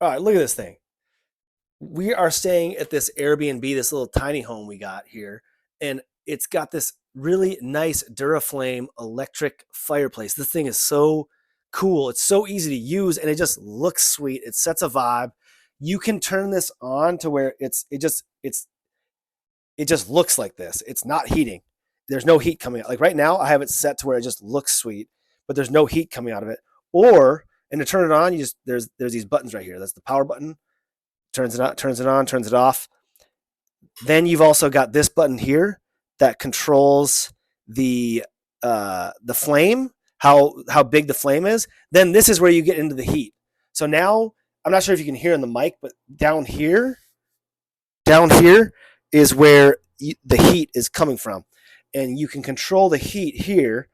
All right, look at this thing. We are staying at this Airbnb, this little tiny home we got here, and it's got this really nice Duraflame electric fireplace. This thing is so cool. It's so easy to use, and it just looks sweet. It sets a vibe. You can turn this on to where it just looks like this. It's not heating. There's no heat coming out. Like right now, I have it set to where it just looks sweet, but there's no heat coming out of it. Or and to turn it on, you just there's these buttons right here. That's the power button. Turns it on, turns it off. Then you've also got this button here that controls the flame, how big the flame is. Then this is where you get into the heat. So now I'm not sure if you can hear in the mic, but down here is where the heat is coming from, and you can control the heat here.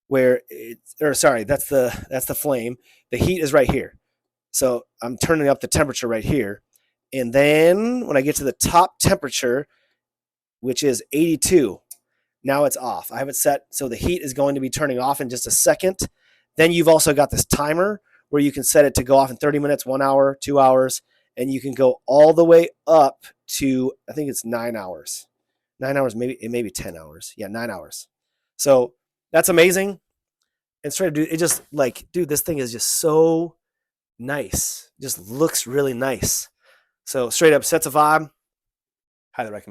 Where it's, or sorry, that's the flame. The heat is right here. So I'm turning up the temperature right here. And then when I get to the top temperature, which is 82, now it's off. I have it set so the heat is going to be turning off in just a second. Then you've also got this timer where you can set it to go off in 30 minutes, 1 hour, 2 hours, and you can go all the way up to, I think it's 9 hours. 9 hours, maybe 10 hours. Yeah, 9 hours. So that's amazing. And straight up, dude, it just like, dude, this thing is just so nice. Just looks really nice. So straight up sets a vibe. Highly recommend.